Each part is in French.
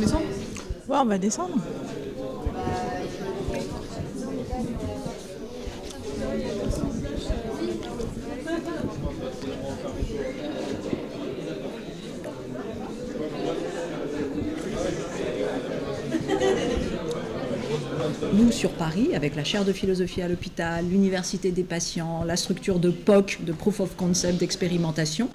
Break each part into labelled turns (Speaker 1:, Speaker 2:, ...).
Speaker 1: descendre?
Speaker 2: Ouais, on va descendre.
Speaker 3: Nous, sur Paris, avec la chaire de philosophie à l'hôpital, l'université des patients, la structure de POC, de Proof of Concept, d'expérimentation,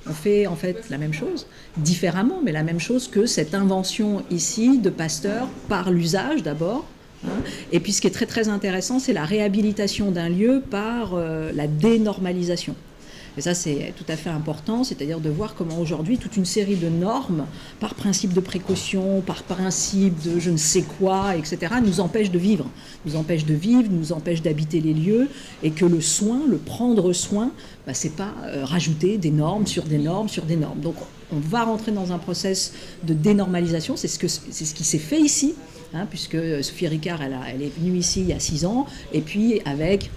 Speaker 3: on fait en fait la même chose, différemment, mais la même chose que cette invention ici de Pasteur par l'usage d'abord. Et puis ce qui est très très intéressant, c'est la réhabilitation d'un lieu par la dénormalisation. Et ça, c'est tout à fait important, c'est-à-dire de voir comment aujourd'hui toute une série de normes, par principe de précaution, par principe de je ne sais quoi, etc., nous empêchent de vivre. Nous empêchent de vivre, nous empêchent d'habiter les lieux, et que le soin, le prendre soin, c'est pas rajouter des normes sur des normes sur des normes. Donc on va rentrer dans un process de dénormalisation, c'est ce qui s'est fait ici, puisque Sophie Ricard, elle est venue ici il y a 6 ans, et puis avec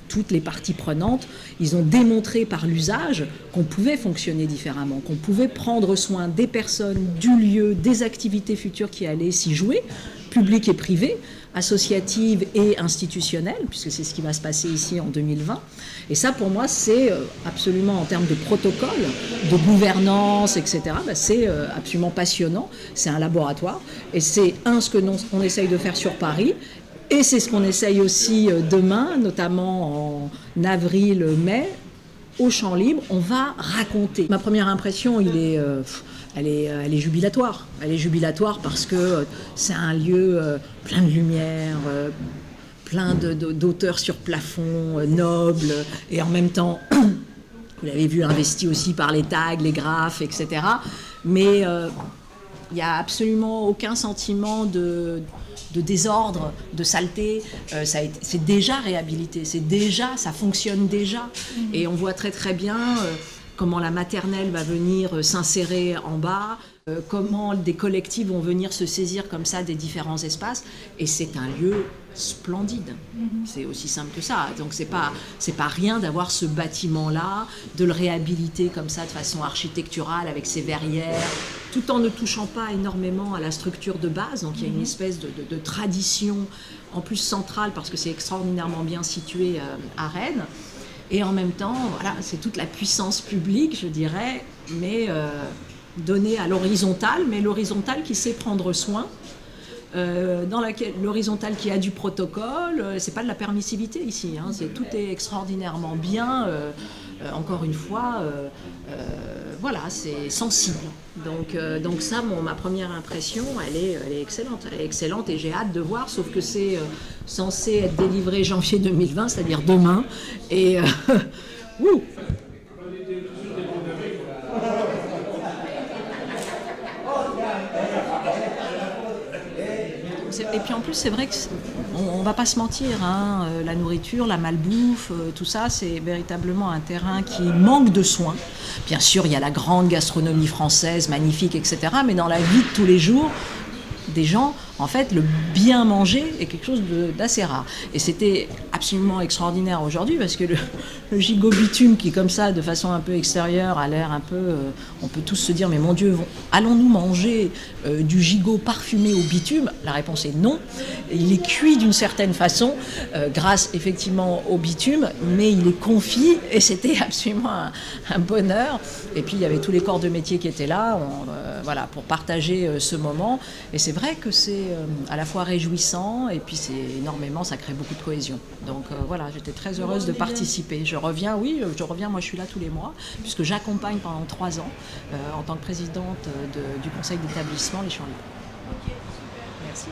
Speaker 3: toutes les parties prenantes, ils ont démontré par l'usage qu'on pouvait fonctionner différemment, qu'on pouvait prendre soin des personnes, du lieu, des activités futures qui allaient s'y jouer, publiques et privées, associatives et institutionnelles, puisque c'est ce qui va se passer ici en 2020. Et ça, pour moi, c'est absolument, en termes de protocole, de gouvernance, etc., c'est absolument passionnant. C'est un laboratoire. Et c'est ce que on essaye de faire sur Paris. Et c'est ce qu'on essaye aussi demain, notamment en avril-mai, au Champ Libre. On va raconter. Ma première impression, elle est jubilatoire. Elle est jubilatoire parce que c'est un lieu plein de lumière, plein d'auteurs sur plafond, nobles, et en même temps, vous l'avez vu, investi aussi par les tags, les graphes, etc. Mais il n'y a absolument aucun sentiment de désordre, de saleté. C'est déjà réhabilité, ça fonctionne déjà. Et on voit très très bien comment la maternelle va venir s'insérer en bas, comment des collectifs vont venir se saisir comme ça des différents espaces. Et c'est un lieu splendide. C'est aussi simple que ça. Donc c'est pas rien d'avoir ce bâtiment-là, de le réhabiliter comme ça de façon architecturale avec ses verrières, tout en ne touchant pas énormément à la structure de base. Donc il y a une espèce de tradition, en plus centrale, parce que c'est extraordinairement bien situé à Rennes. Et en même temps, voilà, c'est toute la puissance publique, je dirais, mais donnée à l'horizontale, mais l'horizontale qui sait prendre soin, dans laquelle l'horizontale qui a du protocole, c'est pas de la permissivité ici, tout est extraordinairement bien, encore une fois, voilà, c'est sensible. Donc ça, ma première impression, elle est excellente et j'ai hâte de voir, sauf que c'est censé être délivré janvier 2020, c'est-à-dire demain, et ouh. Et puis en plus, c'est vrai qu'on ne va pas se mentir, la nourriture, la malbouffe, tout ça, c'est véritablement un terrain qui manque de soins. Bien sûr, il y a la grande gastronomie française, magnifique, etc. Mais dans la vie de tous les jours, des gens, en fait, le bien manger est quelque chose d'assez rare. Et c'était absolument extraordinaire aujourd'hui parce que le gigot bitume qui, comme ça, de façon un peu extérieure, a l'air un peu... on peut tous se dire, mais mon Dieu, allons-nous manger du gigot parfumé au bitume? La réponse est non. Il est cuit d'une certaine façon, grâce effectivement au bitume, mais il est confit et c'était absolument un bonheur. Et puis, il y avait tous les corps de métier qui étaient là, voilà, pour partager ce moment. Et c'est vrai que c'est à la fois réjouissant et puis ça crée beaucoup de cohésion. Donc voilà, j'étais très heureuse de participer. Je reviens, moi je suis là tous les mois, puisque j'accompagne pendant 3 ans en tant que présidente du conseil d'établissement Les Champs Libres. Merci.